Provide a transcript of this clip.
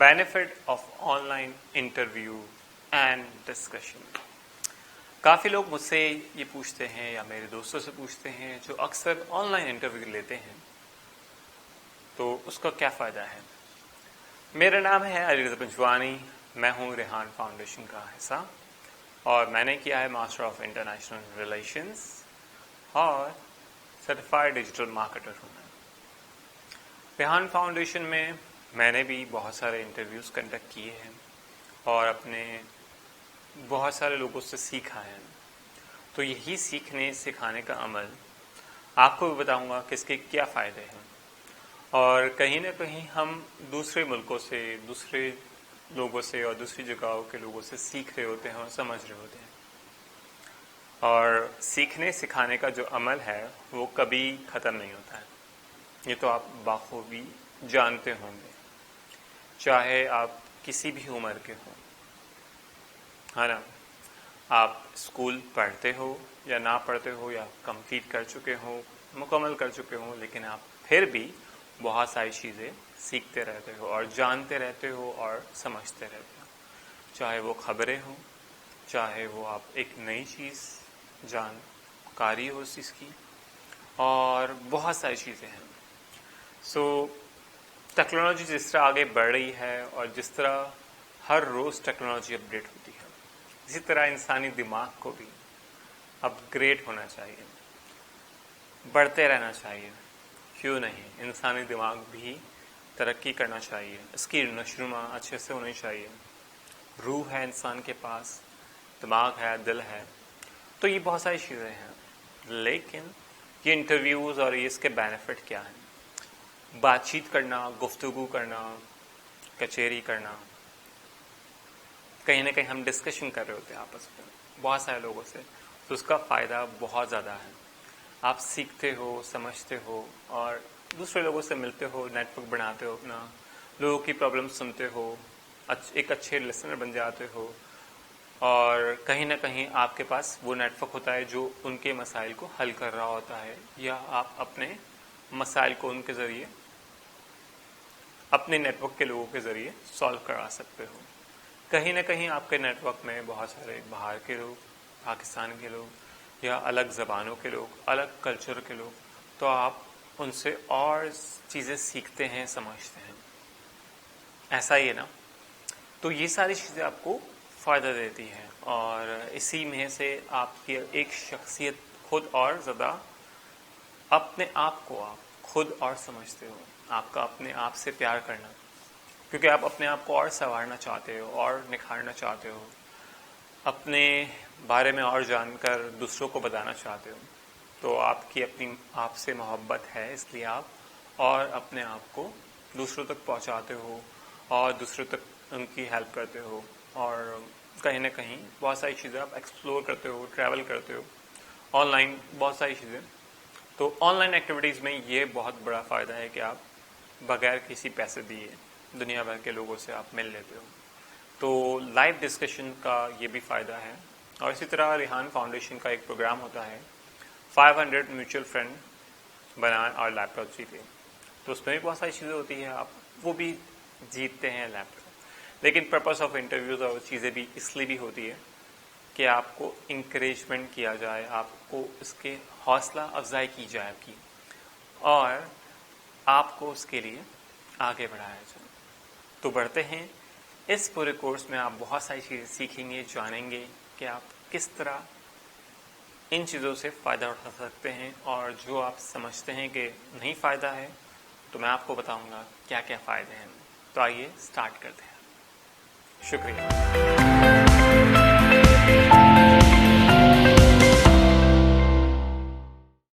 benefit of online interview and discussion. کافی لوگ مجھ سے یہ پوچھتے ہیں یا میرے دوستوں سے پوچھتے ہیں جو اکثر آن لائن انٹرویو لیتے ہیں تو اس کا کیا فائدہ ہے. میرا نام ہے علی رضا پنجوانی. میں ہوں ریحان فاؤنڈیشن کا حصہ اور میں نے کیا ہے ماسٹر آف انٹرنیشنل ریلیشنز اور سرٹیفائڈ ڈیجیٹل مارکیٹر ہوں میں. ریحان فاؤنڈیشن میں نے بھی بہت سارے انٹرویوز کنڈکٹ کیے ہیں اور اپنے بہت سارے لوگوں سے سیکھا ہے. تو یہی سیکھنے سکھانے کا عمل آپ کو بھی بتاؤں گا کہ اس کے کیا فائدے ہیں. اور کہیں نہ کہیں ہم دوسرے ملکوں سے دوسرے لوگوں سے اور دوسری جگہوں کے لوگوں سے سیکھ رہے ہوتے ہیں اور سمجھ رہے ہوتے ہیں. اور سیکھنے سکھانے کا جو عمل ہے وہ کبھی ختم نہیں ہوتا ہے. یہ تو آپ بخوبی جانتے ہوں گے, چاہے آپ کسی بھی عمر کے ہوں, ہے نا. آپ اسکول پڑھتے ہو یا نہ پڑھتے ہو یا کمپلیٹ کر چکے ہو, مکمل کر چکے ہو, لیکن آپ پھر بھی بہت ساری چیزیں سیکھتے رہتے ہو اور جانتے رہتے ہو اور سمجھتے رہتے ہو. چاہے وہ خبریں ہوں, چاہے وہ آپ ایک نئی چیز جانکاری ہو اس چیز کی, اور بہت ساری چیزیں ہیں. ٹیکنالوجی جس طرح آگے بڑھ رہی ہے اور جس طرح ہر روز ٹیکنالوجی اپڈیٹ ہوتی ہے, اسی طرح انسانی دماغ کو بھی اپ گریڈ ہونا چاہیے, بڑھتے رہنا چاہیے. کیوں نہیں, انسانی دماغ بھی ترقی کرنا چاہیے, اس کی نشوونما اچھے سے ہونی چاہیے. روح ہے انسان کے پاس, دماغ ہے, دل ہے, تو یہ بہت ساری چیزیں ہیں. لیکن یہ انٹرویوز اور یہ اس کے بینیفٹ کیا ہیں؟ بات چیت کرنا, گفتگو کرنا, کچہری کرنا, کہیں نہ کہیں ہم ڈسکشن کر رہے ہوتے ہیں آپس میں بہت سارے لوگوں سے, تو اس کا فائدہ بہت زیادہ ہے. آپ سیکھتے ہو, سمجھتے ہو اور دوسرے لوگوں سے ملتے ہو, نیٹ ورک بناتے ہو اپنا, لوگوں کی پرابلم سنتے ہو, ایک اچھے لسنر بن جاتے ہو, اور کہیں نہ کہیں آپ کے پاس وہ نیٹ ورک ہوتا ہے جو ان کے مسائل کو حل کر رہا ہوتا ہے, یا آپ اپنے مسائل کو ان کے ذریعے اپنے نیٹ ورک کے لوگوں کے ذریعے سالو کرا سکتے ہو. کہیں نہ کہیں آپ کے نیٹ ورک میں بہت سارے باہر کے لوگ, پاکستان کے لوگ یا الگ زبانوں کے لوگ, الگ کلچر کے لوگ, تو آپ ان سے اور چیزیں سیکھتے ہیں, سمجھتے ہیں. ایسا ہی ہے نا. تو یہ ساری چیزیں آپ کو فائدہ دیتی ہیں اور اسی میں سے آپ کی ایک شخصیت خود اور زیادہ اپنے آپ کو آپ خود اور سمجھتے ہو. آپ کا اپنے آپ سے پیار کرنا, کیونکہ آپ اپنے آپ کو اور سنوارنا چاہتے ہو اور نکھارنا چاہتے ہو, اپنے بارے میں اور جان کر دوسروں کو بتانا چاہتے ہو. تو آپ کی اپنی آپ سے محبت ہے, اس لیے آپ اور اپنے آپ کو دوسروں تک پہنچاتے ہو اور دوسروں تک ان کی ہیلپ کرتے ہو, اور کہیں نہ کہیں بہت ساری چیزیں آپ ایکسپلور کرتے ہو, ٹریول کرتے ہو, آن لائن بہت ساری چیزیں. تو آن لائن ایکٹیویٹیز میں یہ بہت بڑا فائدہ ہے کہ آپ بغیر کسی پیسے دیے دنیا بھر کے لوگوں سے آپ مل لیتے ہو. تو لائیو ڈسکشن کا یہ بھی فائدہ ہے. اور اسی طرح ریحان فاؤنڈیشن کا ایک پروگرام ہوتا ہے 500 میوچل فرینڈ بنائیں اور لیپ ٹاپ جیتے. تو اس میں بھی بہت ساری چیزیں ہوتی ہیں, آپ وہ بھی جیتتے ہیں لیپ ٹاپ. لیکن پرپس آف انٹرویوز اور چیزیں بھی اس لیے بھی ہوتی ہے کہ آپ کو انکریجمنٹ کیا جائے, آپ کو اس کے حوصلہ افزائی کی جائے آپ کی, اور آپ کو اس کے لیے آگے بڑھایا جائے. تو بڑھتے ہیں. اس پورے کورس میں آپ بہت ساری چیزیں سیکھیں گے, جانیں گے کہ آپ کس طرح ان چیزوں سے فائدہ اٹھا سکتے ہیں, اور جو آپ سمجھتے ہیں کہ نہیں فائدہ ہے تو میں آپ کو بتاؤں گا کیا کیا فائدے ہیں. تو آئیے اسٹارٹ کرتے ہیں. شکریہ.